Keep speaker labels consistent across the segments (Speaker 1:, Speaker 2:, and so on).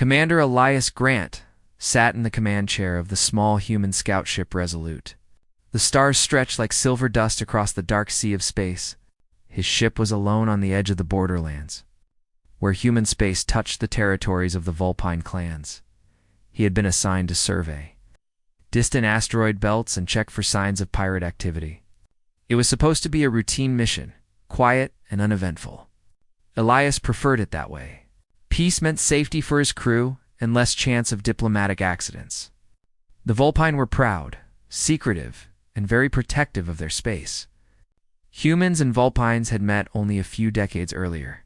Speaker 1: Commander Elias Grant sat in the command chair of the small human scout ship Resolute. The stars stretched like silver dust across the dark sea of space. His ship was alone on the edge of the borderlands, where human space touched the territories of the Vulpine clans. He had been assigned to survey distant asteroid belts and check for signs of pirate activity. It was supposed to be a routine mission, quiet and uneventful. Elias preferred it that way. Peace meant safety for his crew and less chance of diplomatic accidents. The Vulpine were proud, secretive, and very protective of their space. Humans and Vulpines had met only a few decades earlier,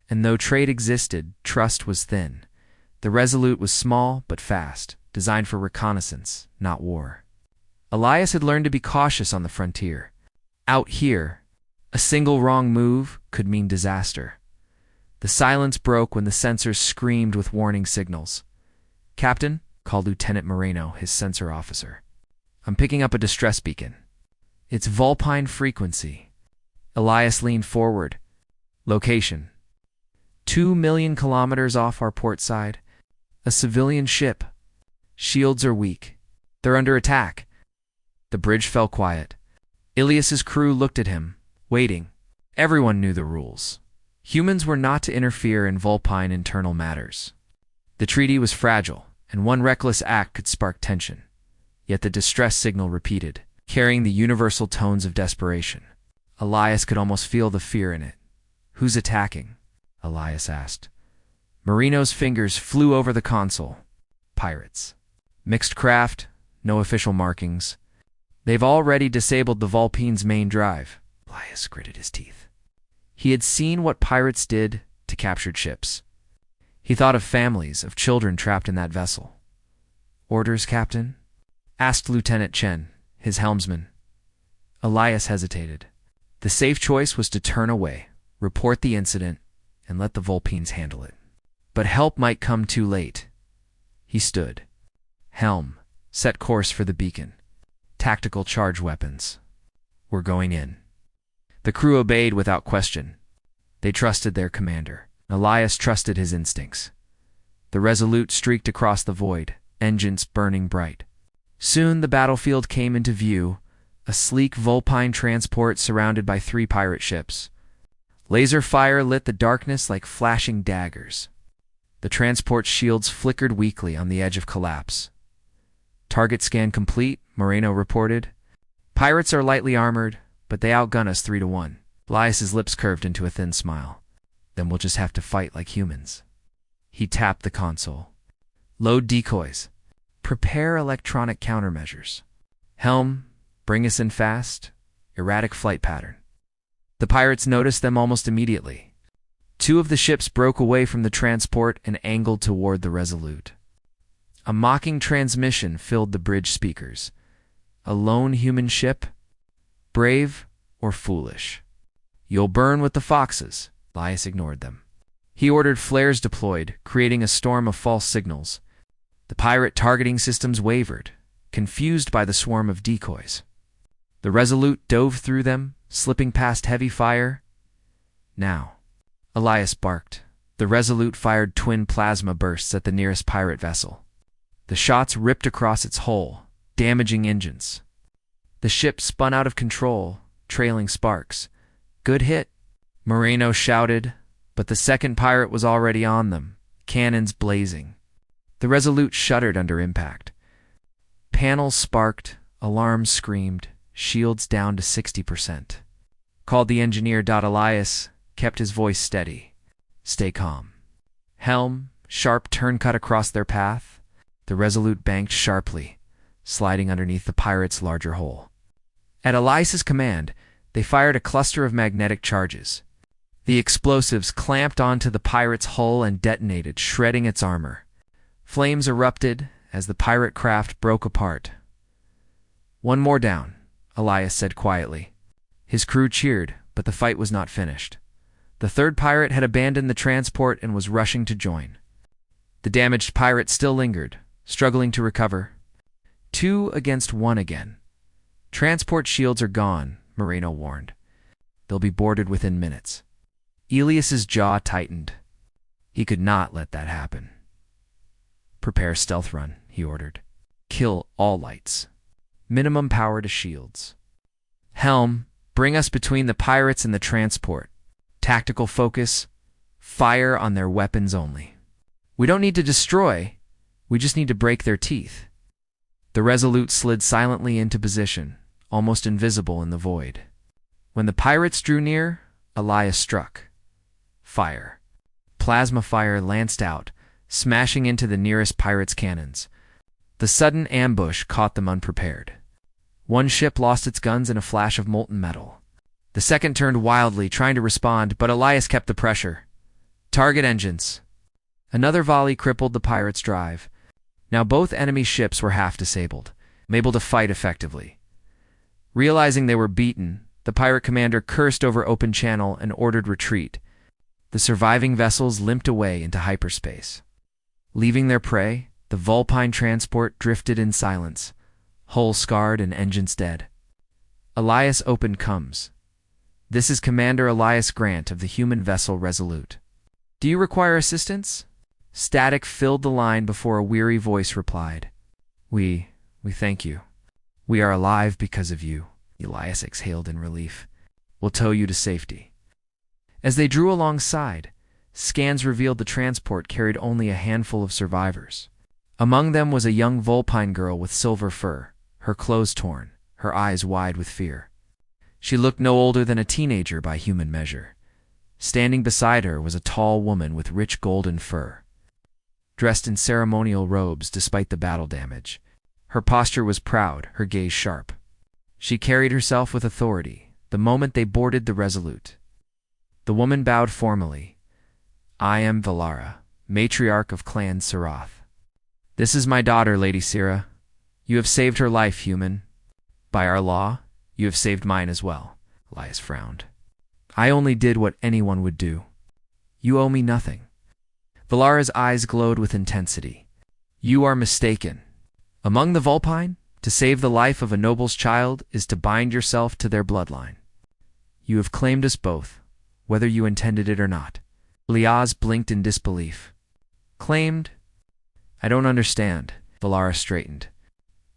Speaker 1: and though trade existed, trust was thin. The Resolute was small but fast, designed for reconnaissance, not war. Elias had learned to be cautious on the frontier. Out here, a single wrong move could mean disaster. The silence broke when the sensors screamed with warning signals. "Captain," called Lieutenant Moreno, his sensor officer. "I'm picking up a distress beacon. It's Vulpine frequency." Elias leaned forward. "Location: 2 million kilometers off our port side. A civilian ship. Shields are weak. They're under attack." The bridge fell quiet. Ilias's crew looked at him, waiting. Everyone knew the rules. Humans were not to interfere in Vulpine internal matters. The treaty was fragile, and one reckless act could spark tension. Yet the distress signal repeated, carrying the universal tones of desperation. Elias could almost feel the fear in it. "Who's attacking?" Elias asked. Moreno's fingers flew over the console. "Pirates. Mixed craft, no official markings. They've already disabled the Vulpine's main drive." Elias gritted his teeth. He had seen what pirates did to captured ships. He thought of families, of children trapped in that vessel. "Orders, Captain?" asked Lieutenant Chen, his helmsman. Elias hesitated. The safe choice was to turn away, report the incident, and let the Vulpines handle it. But help might come too late. He stood. "Helm, set course for the beacon. Tactical charge weapons. We're going in." The crew obeyed without question. They trusted their commander. Elias trusted his instincts. The Resolute streaked across the void, engines burning bright. Soon the battlefield came into view, a sleek Vulpine transport surrounded by 3 pirate ships. Laser fire lit the darkness like flashing daggers. The transport's shields flickered weakly on the edge of collapse. "Target scan complete," Moreno reported. "Pirates are lightly armored, but they outgun us 3-1. Elias's lips curved into a thin smile. "Then we'll just have to fight like humans." He tapped the console. "Load decoys. Prepare electronic countermeasures. Helm, bring us in fast. Erratic flight pattern." The pirates noticed them almost immediately. 2 of the ships broke away from the transport and angled toward the Resolute. A mocking transmission filled the bridge speakers. "A lone human ship? Brave or foolish? You'll burn with the foxes." Elias ignored them. He ordered flares deployed, creating a storm of false signals. The pirate targeting systems wavered, confused by the swarm of decoys. The Resolute dove through them, slipping past heavy fire. "Now," Elias barked. The Resolute fired twin plasma bursts at the nearest pirate vessel. The shots ripped across its hull, damaging engines. The ship spun out of control, trailing sparks. "Good hit," Moreno shouted, but the second pirate was already on them, cannons blazing. The Resolute shuddered under impact. Panels sparked, alarms screamed, shields down to 60%. Called the engineer. Elias kept his voice steady. "Stay calm. Helm, sharp turn cut across their path." The Resolute banked sharply, sliding underneath the pirate's larger hull. At Elias's command, they fired a cluster of magnetic charges. The explosives clamped onto the pirate's hull and detonated, shredding its armor. Flames erupted as the pirate craft broke apart. "One more down," Elias said quietly. His crew cheered, but the fight was not finished. The 3rd pirate had abandoned the transport and was rushing to join. The damaged pirate still lingered, struggling to recover. 2 against 1 again. "Transport shields are gone," Moreno warned. "They'll be boarded within minutes." Elias's jaw tightened. He could not let that happen. Prepare stealth run, he ordered. Kill all lights. Minimum power to shields. Helm, bring us between the pirates and the transport. Tactical focus, fire on their weapons only. We don't need to destroy, we just need to break their teeth. The Resolute slid silently into position, almost invisible in the void. When the pirates drew near, Elias struck. Fire. Plasma fire lanced out, smashing into the nearest pirates' cannons. The sudden ambush caught them unprepared. One ship lost its guns in a flash of molten metal. The second turned wildly, trying to respond, but Elias kept the pressure. Target engines. Another volley crippled the pirates' drive. Now both enemy ships were half disabled, unable to fight effectively. Realizing they were beaten, the pirate commander cursed over open channel and ordered retreat. The surviving vessels limped away into hyperspace. Leaving their prey, the Vulpine transport drifted in silence, hull scarred and engines dead. Elias opened comms. This is Commander Elias Grant of the human vessel Resolute. Do you require assistance? Static filled the line before a weary voice replied. We thank you. We are alive because of you, Elias exhaled in relief. We'll tow you to safety. As they drew alongside, scans revealed the transport carried only a handful of survivors. Among them was a young Vulpine girl with silver fur, her clothes torn, her eyes wide with fear. She looked no older than a teenager by human measure. Standing beside her was a tall woman with rich golden fur. Dressed in ceremonial robes despite the battle damage. Her posture was proud, her gaze sharp. She carried herself with authority the moment they boarded the Resolute. The woman bowed formally. I am Valara, matriarch of Clan Sarath. This is my daughter, Lady Sira. You have saved her life, human. By our law, you have saved mine as well, Elias frowned. I only did what anyone would do. You owe me nothing. Valara's eyes glowed with intensity. You are mistaken. Among the Vulpine, to save the life of a noble's child is to bind yourself to their bloodline. You have claimed us both, whether you intended it or not. Liaz blinked in disbelief. Claimed? I don't understand, Valara straightened.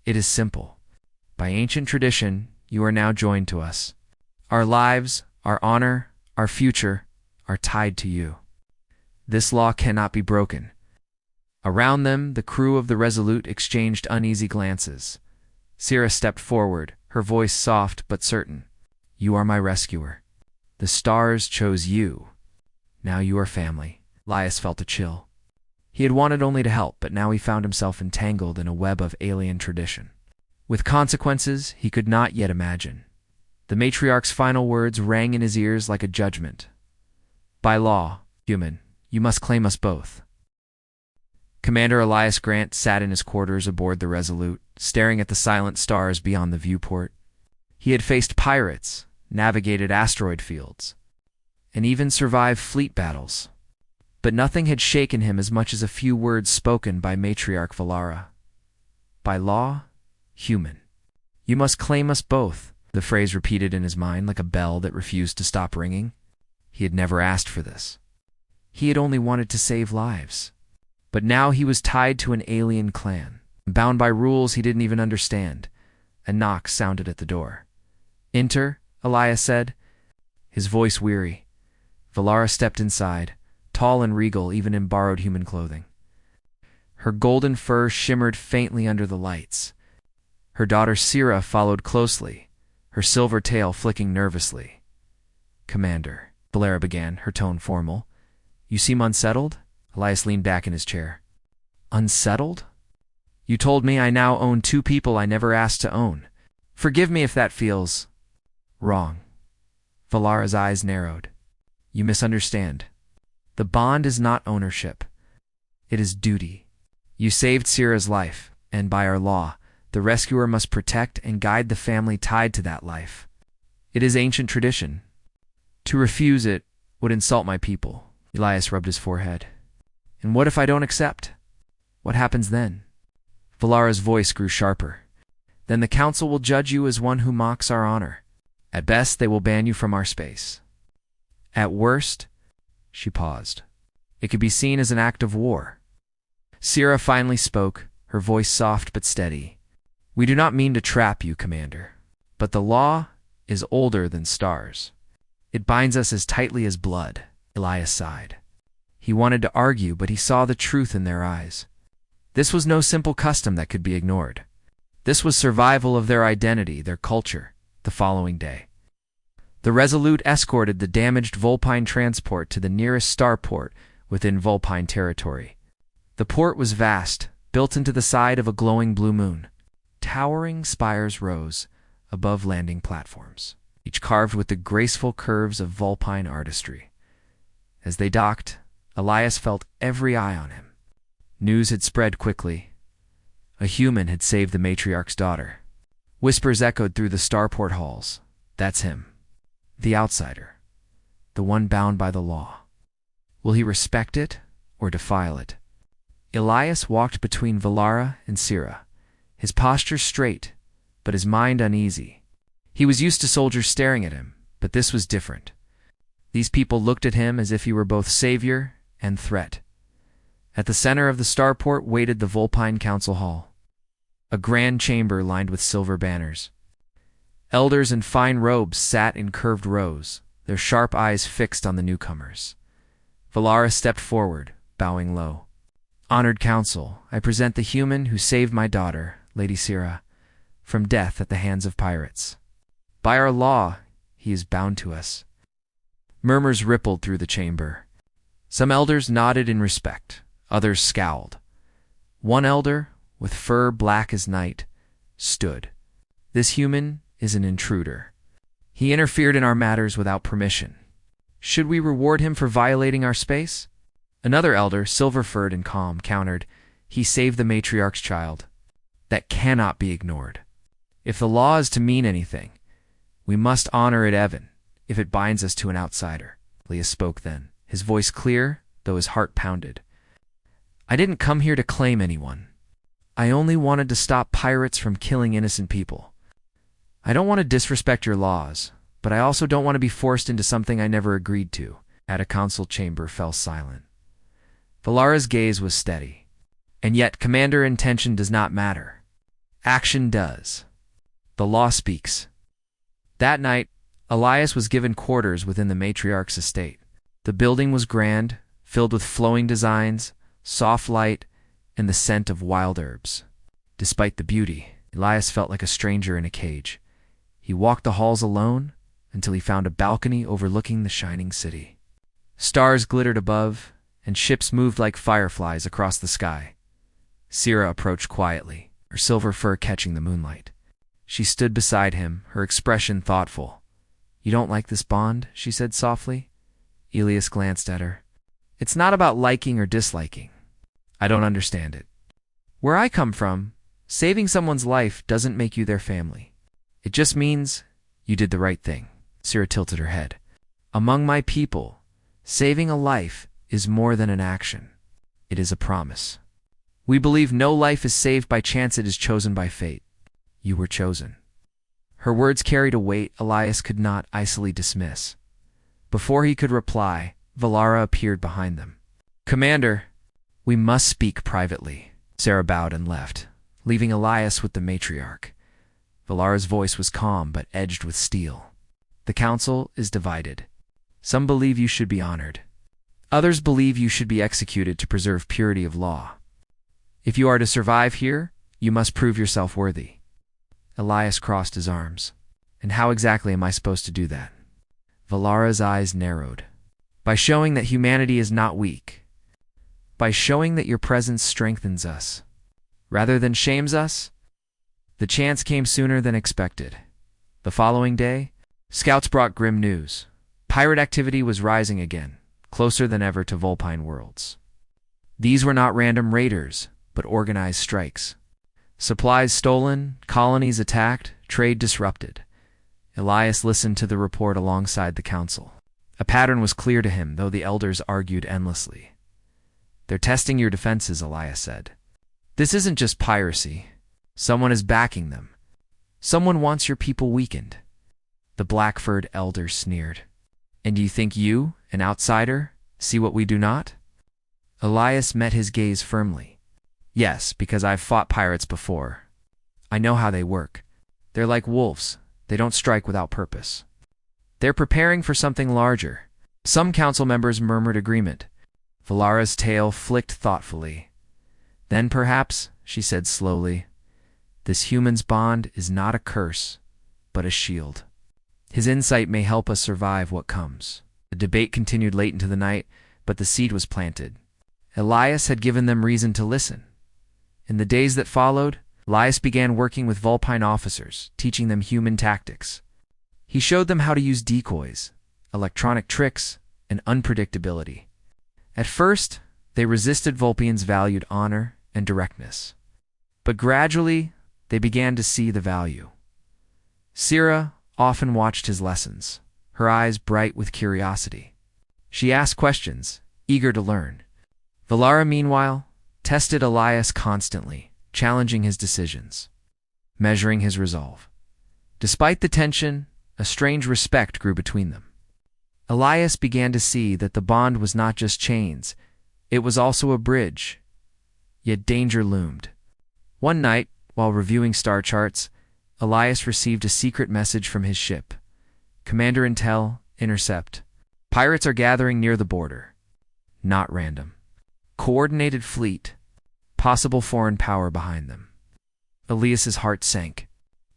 Speaker 1: It is simple. By ancient tradition, you are now joined to us. Our lives, our honor, our future are tied to you. This law cannot be broken. Around them, the crew of the Resolute exchanged uneasy glances. Sira stepped forward, her voice soft but certain. You are my rescuer. The stars chose you. Now you are family. Elias felt a chill. He had wanted only to help, but now he found himself entangled in a web of alien tradition. With consequences he could not yet imagine. The matriarch's final words rang in his ears like a judgment. By law, human, you must claim us both. Commander Elias Grant sat in his quarters aboard the Resolute, staring at the silent stars beyond the viewport. He had faced pirates, navigated asteroid fields, and even survived fleet battles. But nothing had shaken him as much as a few words spoken by Matriarch Valara. By law, human. You must claim us both, the phrase repeated in his mind like a bell that refused to stop ringing. He had never asked for this. He had only wanted to save lives. But now he was tied to an alien clan, bound by rules he didn't even understand. A knock sounded at the door. Enter, Elias said, his voice weary. Valara stepped inside, tall and regal even in borrowed human clothing. Her golden fur shimmered faintly under the lights. Her daughter Sira followed closely, her silver tail flicking nervously. Commander, Valara began, her tone formal. You seem unsettled? Elias leaned back in his chair. Unsettled? You told me I now own two people I never asked to own. Forgive me if that feels wrong. Valara's eyes narrowed. You misunderstand. The bond is not ownership. It is duty. You saved Sira's life, and by our law, the rescuer must protect and guide the family tied to that life. It is ancient tradition. To refuse it would insult my people. Elias rubbed his forehead. And what if I don't accept? What happens then? Valara's voice grew sharper. Then the council will judge you as one who mocks our honor. At best, they will ban you from our space. At worst, she paused, it could be seen as an act of war. Sira finally spoke, her voice soft but steady. "We do not mean to trap you, Commander, but the law is older than stars. It binds us as tightly as blood." Elias sighed. He wanted to argue, but he saw the truth in their eyes. This was no simple custom that could be ignored. This was survival of their identity, their culture. The following day, the Resolute escorted the damaged Vulpine transport to the nearest starport within Vulpine territory. The port was vast, built into the side of a glowing blue moon. Towering spires rose above landing platforms, each carved with the graceful curves of Vulpine artistry. As they docked, Elias felt every eye on him. News had spread quickly. A human had saved the matriarch's daughter. Whispers echoed through the starport halls. That's him. The outsider. The one bound by the law. Will he respect it or defile it? Elias walked between Valara and Sira, his posture straight, but his mind uneasy. He was used to soldiers staring at him, but this was different. These people looked at him as if he were both savior and threat. At the center of the starport waited the Vulpine Council Hall, a grand chamber lined with silver banners. Elders in fine robes sat in curved rows, their sharp eyes fixed on the newcomers. Valara stepped forward, bowing low. "Honored Council, I present the human who saved my daughter, Lady Sira, from death at the hands of pirates. By our law, he is bound to us." Murmurs rippled through the chamber. Some elders nodded in respect, others scowled. One elder, with fur black as night, stood. "This human is an intruder. He interfered in our matters without permission. Should we reward him for violating our space?" Another elder, silver-furred and calm, countered, "He saved the matriarch's child. That cannot be ignored. If the law is to mean anything, we must honor it even if it binds us to an outsider." Elias spoke then, his voice clear, though his heart pounded. "I didn't come here to claim anyone. I only wanted to stop pirates from killing innocent people. I don't want to disrespect your laws, but I also don't want to be forced into something I never agreed to." At a council chamber fell silent. Valara's gaze was steady. "And yet, Commander, intention does not matter. Action does. The law speaks." That night, Elias was given quarters within the matriarch's estate. The building was grand, filled with flowing designs, soft light, and the scent of wild herbs. Despite the beauty, Elias felt like a stranger in a cage. He walked the halls alone until he found a balcony overlooking the shining city. Stars glittered above, and ships moved like fireflies across the sky. Sira approached quietly, her silver fur catching the moonlight. She stood beside him, her expression thoughtful. "You don't like this bond?" she said softly. Elias glanced at her. "It's not about liking or disliking. I don't understand it. Where I come from, saving someone's life doesn't make you their family. It just means you did the right thing." Sira tilted her head. "Among my people, saving a life is more than an action. It is a promise. We believe no life is saved by chance, it is chosen by fate. You were chosen." Her words carried a weight Elias could not icily dismiss. Before he could reply, Valara appeared behind them. "Commander, we must speak privately." Sira bowed and left, leaving Elias with the matriarch. Valara's voice was calm but edged with steel. "The council is divided. Some believe you should be honored. Others believe you should be executed to preserve purity of law. If you are to survive here, you must prove yourself worthy." Elias crossed his arms. "And how exactly am I supposed to do that?" Valara's eyes narrowed. "By showing that humanity is not weak. By showing that your presence strengthens us, rather than shames us." The chance came sooner than expected. The following day, scouts brought grim news. Pirate activity was rising again, closer than ever to Vulpine worlds. These were not random raiders, but organized strikes. Supplies stolen, colonies attacked, trade disrupted. Elias listened to the report alongside the council. A pattern was clear to him, though the elders argued endlessly. "They're testing your defenses," Elias said. "This isn't just piracy. Someone is backing them. Someone wants your people weakened." The black-furred elder sneered. "And do you think you, an outsider, see what we do not?" Elias met his gaze firmly. Yes, because I've fought pirates before. I know how they work. They're like wolves. They don't strike without purpose. They're preparing for something larger. Some council members murmured agreement. Valara's tail flicked thoughtfully. Then perhaps, she said slowly, this human's bond is not a curse, but a shield. His insight may help us survive what comes. The debate continued late into the night, but the seed was planted. Elias had given them reason to listen. In the days that followed, Elias began working with Vulpine officers, teaching them human tactics. He showed them how to use decoys, electronic tricks, and unpredictability. At first, they resisted Vulpian's valued honor and directness. But gradually, they began to see the value. Sira often watched his lessons, her eyes bright with curiosity. She asked questions, eager to learn. Valara, meanwhile, tested Elias constantly, challenging his decisions, measuring his resolve. Despite the tension, a strange respect grew between them. Elias began to see that the bond was not just chains, it was also a bridge. Yet danger loomed. One night, while reviewing star charts, Elias received a secret message from his ship. Commander Intel, intercept. Pirates are gathering near the border. Not random. Coordinated fleet. Possible foreign power behind them. Elias's heart sank.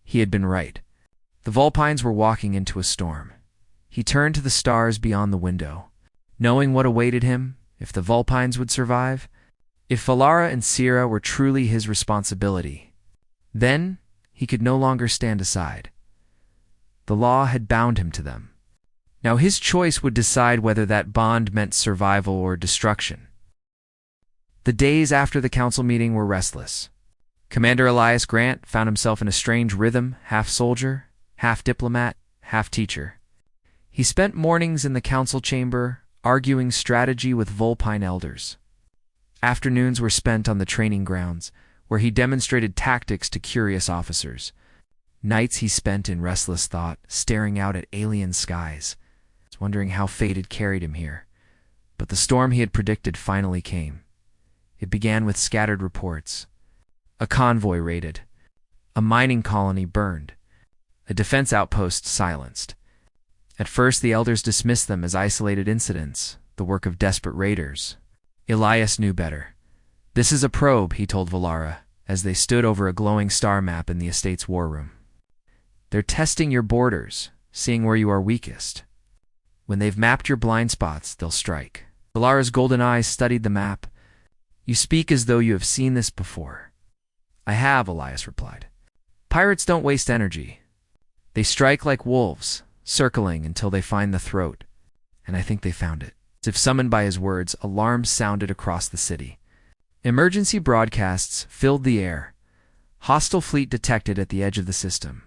Speaker 1: He had been right. The Vulpines were walking into a storm. He turned to the stars beyond the window, knowing what awaited him, if the Vulpines would survive, if Valara and Sira were truly his responsibility. Then he could no longer stand aside. The law had bound him to them. Now his choice would decide whether that bond meant survival or destruction. The days after the council meeting were restless. Commander Elias Grant found himself in a strange rhythm, half soldier, half diplomat, half teacher. He spent mornings in the council chamber, arguing strategy with Vulpine elders. Afternoons were spent on the training grounds, where he demonstrated tactics to curious officers. Nights he spent in restless thought, staring out at alien skies, wondering how fate had carried him here. But the storm he had predicted finally came. It began with scattered reports. A convoy raided. A mining colony burned. A defense outpost silenced. At first, the elders dismissed them as isolated incidents, the work of desperate raiders. Elias knew better. This is a probe, he told Valara, as they stood over a glowing star map in the estate's war room. They're testing your borders, seeing where you are weakest. When they've mapped your blind spots, they'll strike. Valara's golden eyes studied the map. You speak as though you have seen this before. I have, Elias replied. Pirates don't waste energy. They strike like wolves, circling until they find the throat. And I think they found it. As if summoned by his words, alarms sounded across the city. Emergency broadcasts filled the air. Hostile fleet detected at the edge of the system.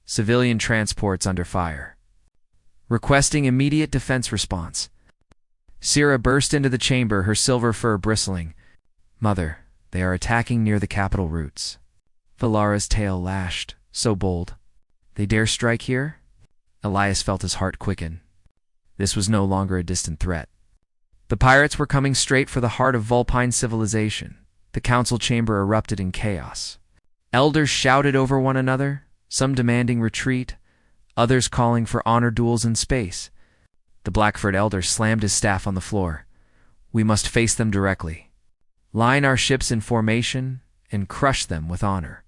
Speaker 1: Civilian transports under fire. Requesting immediate defense response. Sira burst into the chamber, her silver fur bristling. Mother, they are attacking near the capital routes. Valara's tail lashed, so bold. They dare strike here? Elias felt his heart quicken. This was no longer a distant threat. The pirates were coming straight for the heart of Vulpine civilization. The council chamber erupted in chaos. Elders shouted over one another, some demanding retreat, others calling for honor duels in space. The Blackford elder slammed his staff on the floor. We must face them directly. Line our ships in formation and crush them with honor.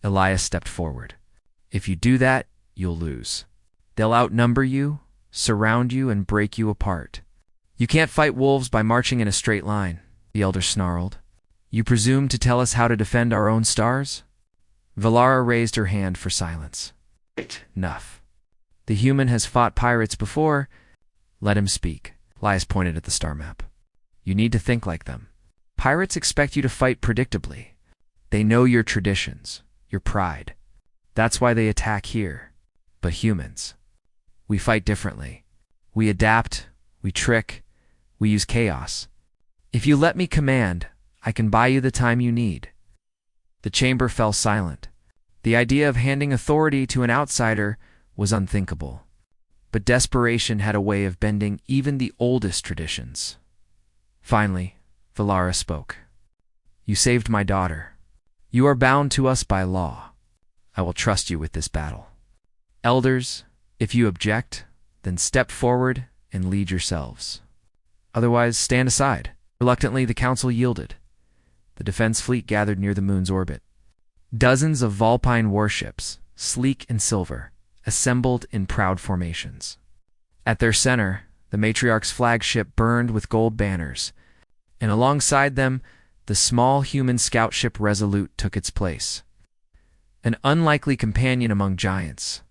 Speaker 1: Elias stepped forward. If you do that, you'll lose. They'll outnumber you, surround you, and break you apart. You can't fight wolves by marching in a straight line, the elder snarled. You presume to tell us how to defend our own stars? Valara raised her hand for silence. Enough. The human has fought pirates before. Let him speak. Elias pointed at the star map. You need to think like them. Pirates expect you to fight predictably. They know your traditions, your pride. That's why they attack here. But humans, we fight differently. We adapt, we trick, we use chaos. If you let me command, I can buy you the time you need. The chamber fell silent. The idea of handing authority to an outsider was unthinkable. But desperation had a way of bending even the oldest traditions. Finally, Valara spoke. You saved my daughter. You are bound to us by law. I will trust you with this battle. Elders, if you object, then step forward and lead yourselves. Otherwise, stand aside." Reluctantly, the council yielded. The defense fleet gathered near the moon's orbit. Dozens of Vulpine warships, sleek and silver, assembled in proud formations. At their center, the matriarch's flagship burned with gold banners, and alongside them, the small human scout ship Resolute took its place. An unlikely companion among giants.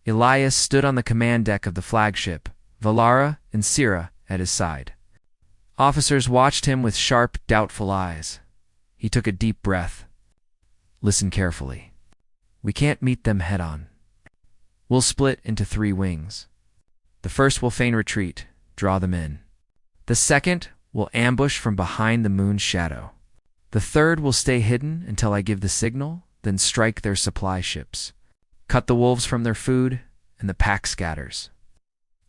Speaker 1: Elias stood on the command deck of the flagship, Valara and Sira at his side. Officers watched him with sharp, doubtful eyes. He took a deep breath. "Listen carefully. We can't meet them head-on. We'll split into 3 wings. The first will feign retreat, draw them in. The second will ambush from behind the moon's shadow. The third will stay hidden until I give the signal, then strike their supply ships. Cut the wolves from their food, and the pack scatters."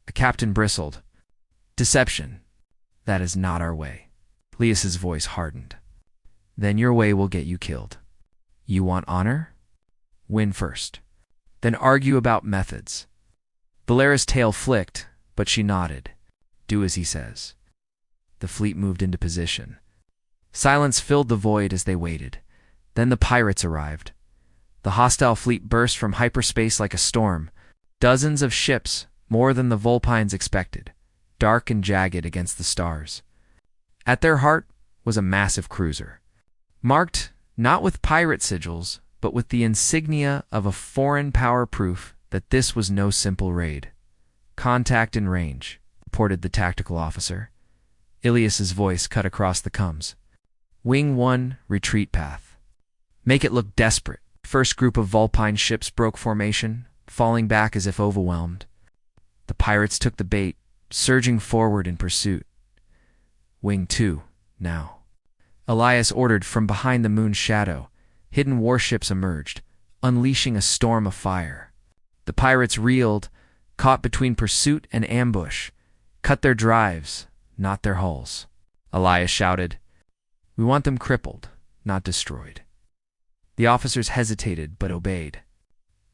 Speaker 1: The captain bristled. "Deception. That is not our way." Elias's voice hardened. "Then your way will get you killed. You want honor? Win first. Then argue about methods." Valera's tail flicked, but she nodded. "Do as he says." The fleet moved into position. Silence filled the void as they waited. Then the pirates arrived. The hostile fleet burst from hyperspace like a storm. Dozens of ships, more than the Vulpines expected, dark and jagged against the stars. At their heart was a massive cruiser, marked not with pirate sigils, but with the insignia of a foreign power, proof that this was no simple raid. "Contact in range," reported the tactical officer. Ilias's voice cut across the comms. "Wing 1, retreat path. Make it look desperate." First group of Vulpine ships broke formation, falling back as if overwhelmed. The pirates took the bait, surging forward in pursuit. "Wing 2, now." Elias ordered from behind the moon's shadow. Hidden warships emerged, unleashing a storm of fire. The pirates reeled, caught between pursuit and ambush, cut their drives, not their hulls. Elias shouted, "We want them crippled, not destroyed." The officers hesitated but obeyed.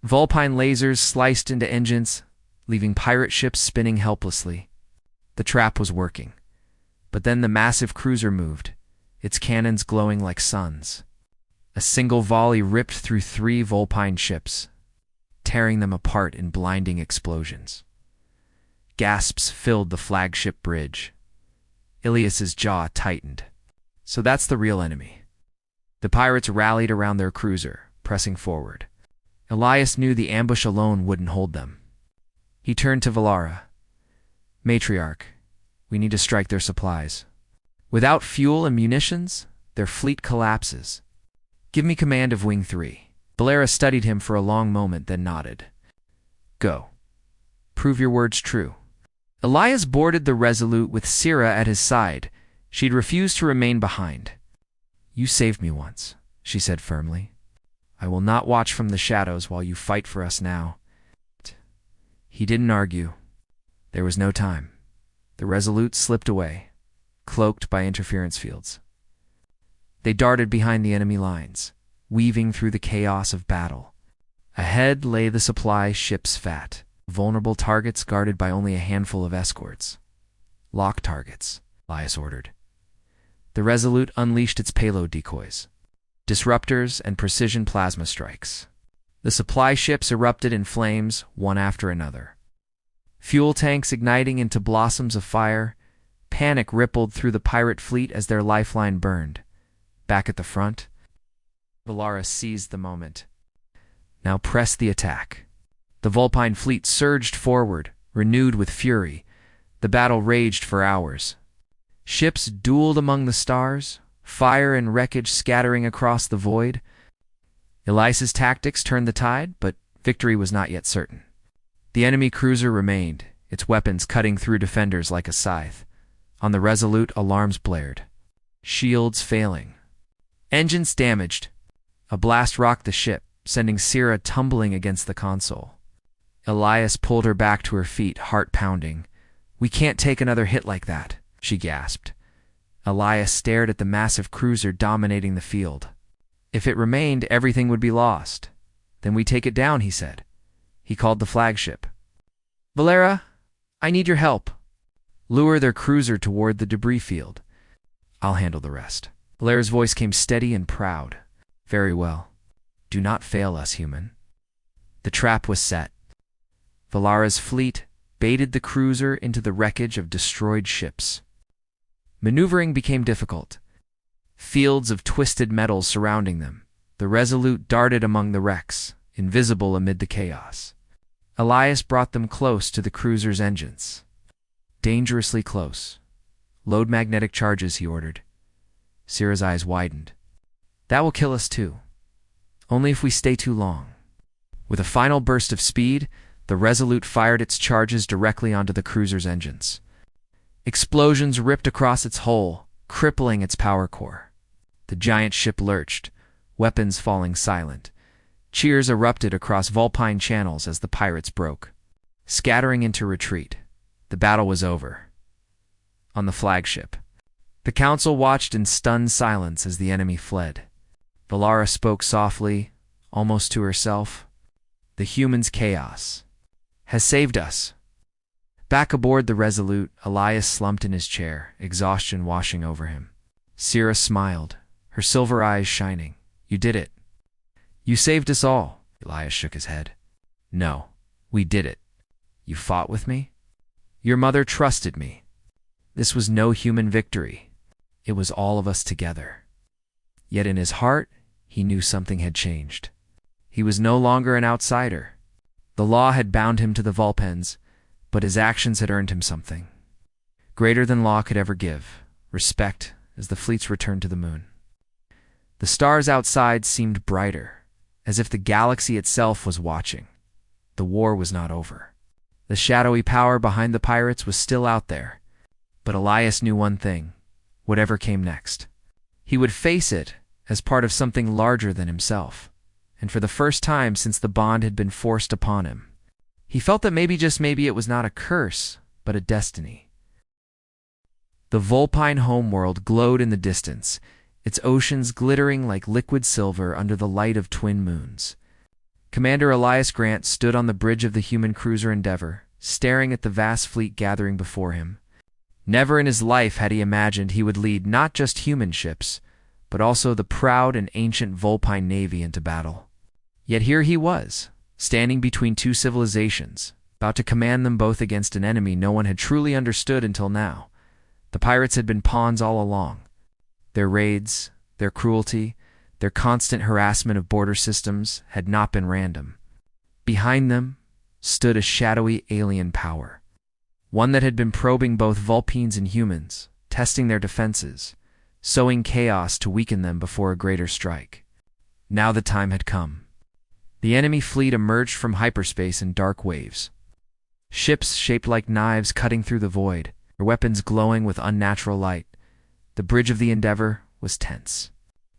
Speaker 1: Vulpine lasers sliced into engines, leaving pirate ships spinning helplessly. The trap was working. But then the massive cruiser moved, its cannons glowing like suns. A single volley ripped through 3 Vulpine ships, tearing them apart in blinding explosions. Gasps filled the flagship bridge. Ilias's jaw tightened. So that's the real enemy. The pirates rallied around their cruiser, pressing forward. Elias knew the ambush alone wouldn't hold them. He turned to Valara. "Matriarch, we need to strike their supplies. Without fuel and munitions, their fleet collapses. Give me command of Wing 3. Valara studied him for a long moment, then nodded. "Go. Prove your words true." Elias boarded the Resolute with Sira at his side. She'd refused to remain behind. "You saved me once," she said firmly. "I will not watch from the shadows while you fight for us now." He didn't argue. There was no time. The Resolute slipped away, cloaked by interference fields. They darted behind the enemy lines, weaving through the chaos of battle. Ahead lay the supply ship's fat, vulnerable targets guarded by only a handful of escorts. "Lock targets," Elias ordered. The Resolute unleashed its payload decoys, disruptors and precision plasma strikes. The supply ships erupted in flames, one after another. Fuel tanks igniting into blossoms of fire. Panic rippled through the pirate fleet as their lifeline burned. Back at the front, Valara seized the moment. "Now press the attack." The Vulpine fleet surged forward, renewed with fury. The battle raged for hours. Ships dueled among the stars, fire and wreckage scattering across the void. Elias's tactics turned the tide, but victory was not yet certain. The enemy cruiser remained, its weapons cutting through defenders like a scythe. On the Resolute, alarms blared. Shields failing. Engines damaged. A blast rocked the ship, sending Sira tumbling against the console. Elias pulled her back to her feet, heart pounding. "We can't take another hit like that," she gasped. Elias stared at the massive cruiser dominating the field. If it remained, everything would be lost. Then we take it down, he said. He called the flagship. Valera, I need your help. Lure their cruiser toward the debris field. I'll handle the rest. Valera's voice came steady and proud. Very well. Do not fail us, human. The trap was set. Valera's fleet baited the cruiser into the wreckage of destroyed ships. Maneuvering became difficult. Fields of twisted metals surrounding them. The Resolute darted among the wrecks, invisible amid the chaos. Elias brought them close to the cruiser's engines. Dangerously close. Load magnetic charges, he ordered. Sierra's eyes widened. That will kill us too. Only if we stay too long. With a final burst of speed, the Resolute fired its charges directly onto the cruiser's engines. Explosions ripped across its hull, crippling its power core. The giant ship lurched, weapons falling silent. Cheers erupted across Vulpine channels as the pirates broke. Scattering into retreat, the battle was over. On the flagship, the council watched in stunned silence as the enemy fled. Valera spoke softly, almost to herself. The humans' chaos has saved us. Back aboard the Resolute, Elias slumped in his chair, exhaustion washing over him. Sierra smiled, her silver eyes shining. You did it. You saved us all. Elias shook his head. No, we did it. You fought with me? Your mother trusted me. This was no human victory. It was all of us together. Yet in his heart, he knew something had changed. He was no longer an outsider. The law had bound him to the Vulpines, but his actions had earned him something greater than law could ever give, respect, as the fleets returned to the moon. The stars outside seemed brighter, as if the galaxy itself was watching. The war was not over. The shadowy power behind the pirates was still out there, but Elias knew one thing: whatever came next, he would face it as part of something larger than himself. And for the first time since the bond had been forced upon him, he felt that maybe, just maybe, it was not a curse, but a destiny. The Vulpine homeworld glowed in the distance, its oceans glittering like liquid silver under the light of twin moons. Commander Elias Grant stood on the bridge of the human cruiser Endeavor, staring at the vast fleet gathering before him. Never in his life had he imagined he would lead not just human ships, but also the proud and ancient Vulpine Navy into battle. Yet here he was, standing between two civilizations, about to command them both against an enemy no one had truly understood until now. The pirates had been pawns all along. Their raids, their cruelty, their constant harassment of border systems had not been random. Behind them stood a shadowy alien power, one that had been probing both Vulpines and humans, testing their defenses, sowing chaos to weaken them before a greater strike. Now the time had come. The enemy fleet emerged from hyperspace in dark waves. Ships shaped like knives cutting through the void, their weapons glowing with unnatural light. The bridge of the Endeavor was tense.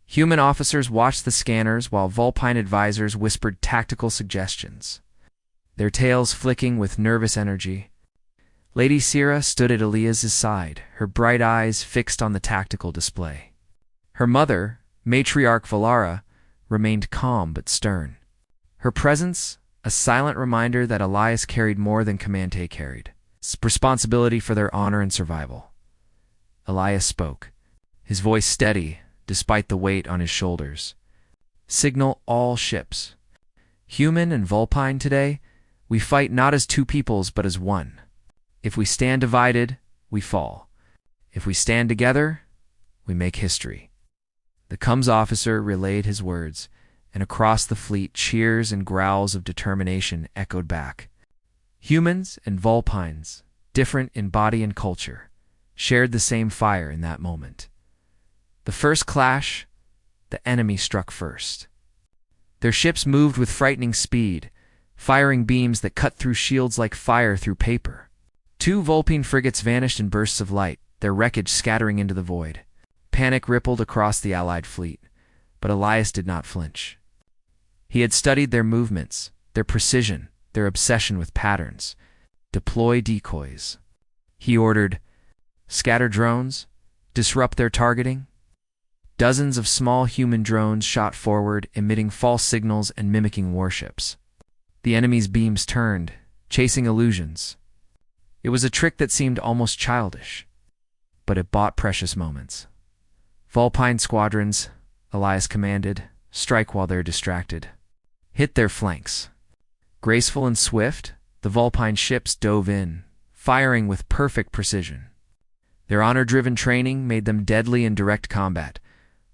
Speaker 1: Human officers watched the scanners while Vulpine advisors whispered tactical suggestions, their tails flicking with nervous energy. Lady Sierra stood at Elias's side, her bright eyes fixed on the tactical display. Her mother, Matriarch Valera, remained calm but stern. Her presence, a silent reminder that Elias carried more than Commante carried, responsibility for their honor and survival. Elias spoke, his voice steady despite the weight on his shoulders. Signal all ships. Human and Vulpine today, we fight not as two peoples but as one. If we stand divided, we fall. If we stand together, we make history. The comms officer relayed his words, and across the fleet cheers and growls of determination echoed back. Humans and Vulpines, different in body and culture, shared the same fire in that moment. The first clash, the enemy struck first. Their ships moved with frightening speed, firing beams that cut through shields like fire through paper. Two Vulpine frigates vanished in bursts of light, their wreckage scattering into the void. Panic rippled across the Allied fleet, but Elias did not flinch. He had studied their movements, their precision, their obsession with patterns. Deploy decoys. He ordered, scatter drones, disrupt their targeting? Dozens of small human drones shot forward, emitting false signals and mimicking warships. The enemy's beams turned, chasing illusions. It was a trick that seemed almost childish, but it bought precious moments. Vulpine squadrons, Elias commanded, strike while they're distracted. Hit their flanks. Graceful and swift, the Vulpine ships dove in, firing with perfect precision. Their honor-driven training made them deadly in direct combat,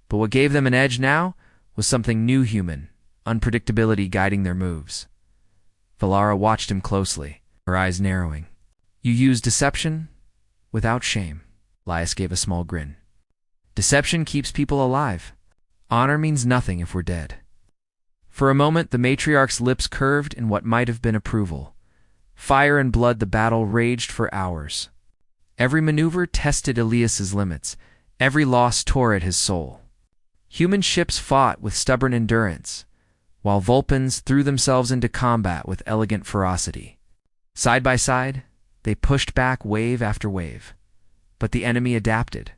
Speaker 1: but what gave them an edge now was something new human, unpredictability guiding their moves. Valara watched him closely, her eyes narrowing. You use deception without shame. Elias gave a small grin. Deception keeps people alive. Honor means nothing if we're dead. For a moment, the matriarch's lips curved in what might have been approval. Fire and blood, the battle raged for hours. Every maneuver tested Elias's limits. Every loss tore at his soul. Human ships fought with stubborn endurance, while Vulpines threw themselves into combat with elegant ferocity. Side by side, they pushed back wave after wave. But the enemy adapted.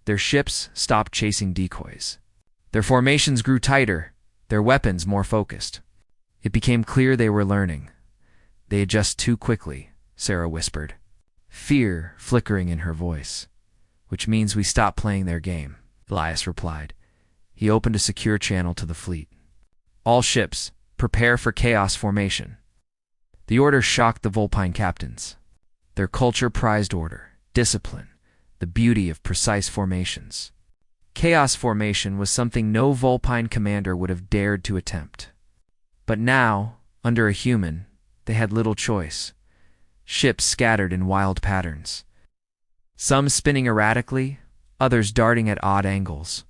Speaker 1: Their ships stopped chasing decoys. Their formations grew tighter, their weapons more focused. It became clear they were learning. They adjust too quickly, Sarah whispered, fear flickering in her voice. Which means we stop playing their game, Elias replied. He opened a secure channel to the fleet. All ships, prepare for chaos formation. The order shocked the Vulpine captains. Their culture prized order, discipline, the beauty of precise formations. Chaos formation was something no Vulpine commander would have dared to attempt. But now, under a human, they had little choice. Ships scattered in wild patterns. Some spinning erratically, others darting at odd angles.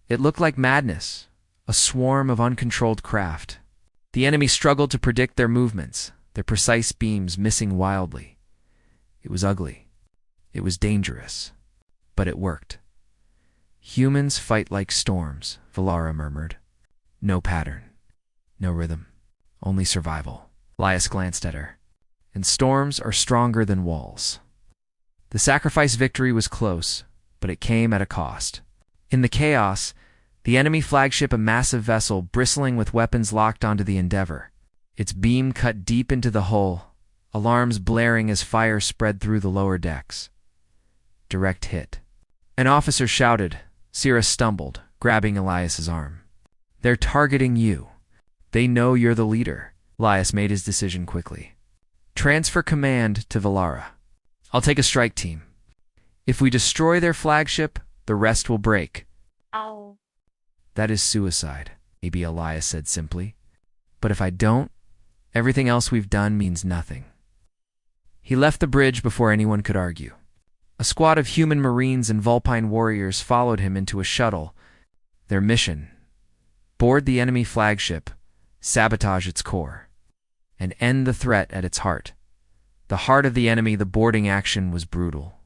Speaker 1: It looked like madness, a swarm of uncontrolled craft. The enemy struggled to predict their movements, their precise beams missing wildly. It was ugly. It was dangerous. But it worked. Humans fight like storms, Valara murmured. No pattern. No rhythm. Only survival. Elias glanced at her. And storms are stronger than walls. The sacrifice victory was close, but it came at a cost. In the chaos, the enemy flagship, a massive vessel bristling with weapons, locked onto the Endeavor. Its beam cut deep into the hull, alarms blaring as fire spread through the lower decks. Direct hit. An officer shouted. Sierra stumbled, grabbing Elias's arm. They're targeting you. They know you're the leader. Elias made his decision quickly. Transfer command to Valara. I'll take a strike team. If we destroy their flagship, the rest will break.
Speaker 2: Ow.
Speaker 1: That is suicide, maybe Elias said simply. But if I don't, everything else we've done means nothing. He left the bridge before anyone could argue. A squad of human marines and Vulpine warriors followed him into a shuttle. Their mission: board the enemy flagship, sabotage its core, and end the threat at its heart. The heart of the enemy, the boarding action was brutal.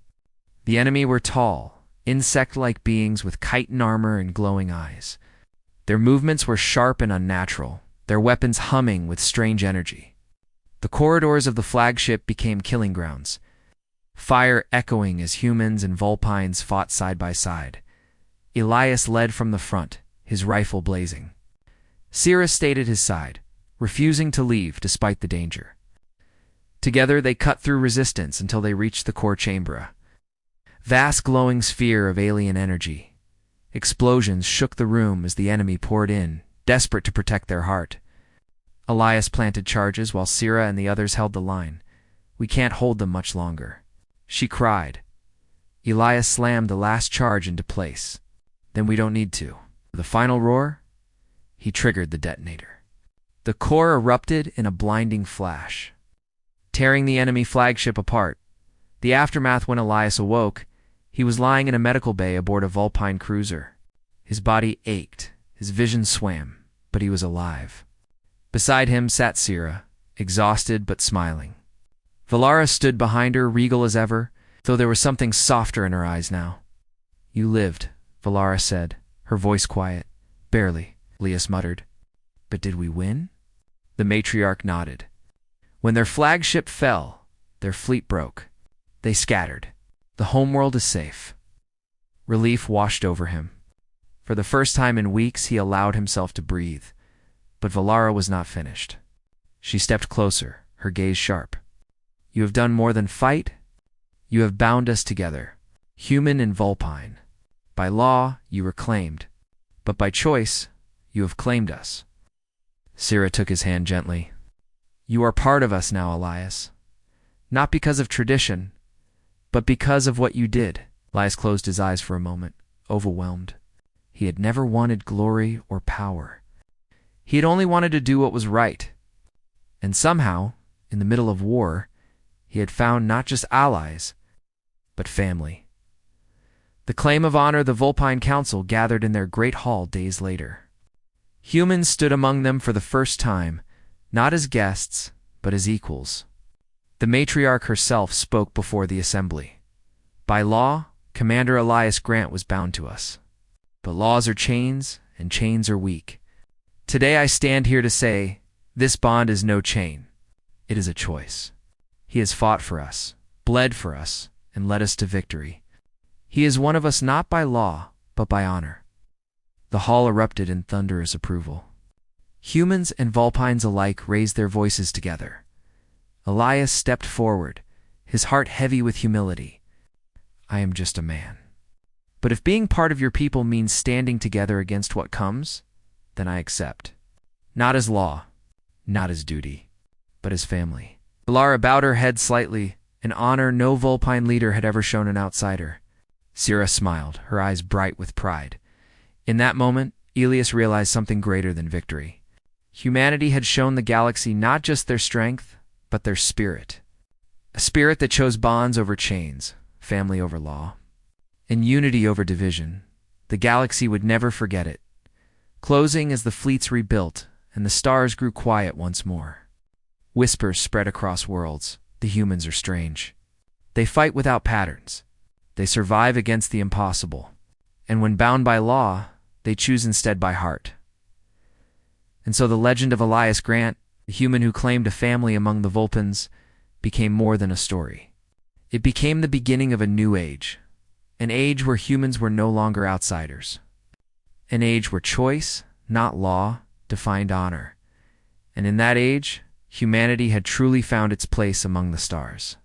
Speaker 1: The enemy were tall, insect-like beings with chitin armor and glowing eyes. Their movements were sharp and unnatural, their weapons humming with strange energy. The corridors of the flagship became killing grounds, fire echoing as humans and Vulpines fought side by side. Elias led from the front, his rifle blazing. Sierra stayed at his side, refusing to leave despite the danger. Together they cut through resistance until they reached the core chamber. Vast glowing sphere of alien energy. Explosions shook the room as the enemy poured in, desperate to protect their heart. Elias planted charges while Sierra and the others held the line. We can't hold them much longer, she cried. Elias slammed the last charge into place. Then we don't need to. The final roar? He triggered the detonator. The core erupted in a blinding flash, tearing the enemy flagship apart. The aftermath: when Elias awoke, he was lying in a medical bay aboard a Vulpine cruiser. His body ached, his vision swam, but he was alive. Beside him sat Sierra, exhausted but smiling. Valara stood behind her, regal as ever, though there was something softer in her eyes now. You lived, Valara said, her voice quiet. Barely, Elias muttered. But did we win? The matriarch nodded. When their flagship fell, their fleet broke. They scattered. The homeworld is safe. Relief washed over him. For the first time in weeks, he allowed himself to breathe. But Valara was not finished. She stepped closer, her gaze sharp. "You have done more than fight. You have bound us together, human and Vulpine. By law, you were claimed, but by choice, you have claimed us." Sira took his hand gently. "You are part of us now, Elias. Not because of tradition, but because of what you did." Elias closed his eyes for a moment, overwhelmed. He had never wanted glory or power. He had only wanted to do what was right. And somehow, in the middle of war, he had found not just allies, but family. The claim of honor the Vulpine Council gathered in their great hall days later. Humans stood among them for the first time, not as guests, but as equals. The matriarch herself spoke before the assembly. "By law, Commander Elias Grant was bound to us. But laws are chains, and chains are weak. Today I stand here to say, this bond is no chain. It is a choice. He has fought for us, bled for us, and led us to victory. He is one of us not by law, but by honor." The hall erupted in thunderous approval. Humans and Vulpines alike raised their voices together. Elias stepped forward, his heart heavy with humility. "I am just a man. But if being part of your people means standing together against what comes, then I accept. Not as law, not as duty, but as family." Valara bowed her head slightly, an honor no Vulpine leader had ever shown an outsider. Sira smiled, her eyes bright with pride. In that moment, Elias realized something greater than victory. Humanity had shown the galaxy not just their strength, but their spirit. A spirit that chose bonds over chains, family over law, and unity over division. The galaxy would never forget it. Closing as the fleets rebuilt, and the stars grew quiet once more. Whispers spread across worlds. The humans are strange. They fight without patterns. They survive against the impossible. And when bound by law, they choose instead by heart. And so the legend of Elias Grant, the human who claimed a family among the Vulpines, became more than a story. It became the beginning of a new age. An age where humans were no longer outsiders. An age where choice, not law, defined honor. And in that age, humanity had truly found its place among the stars.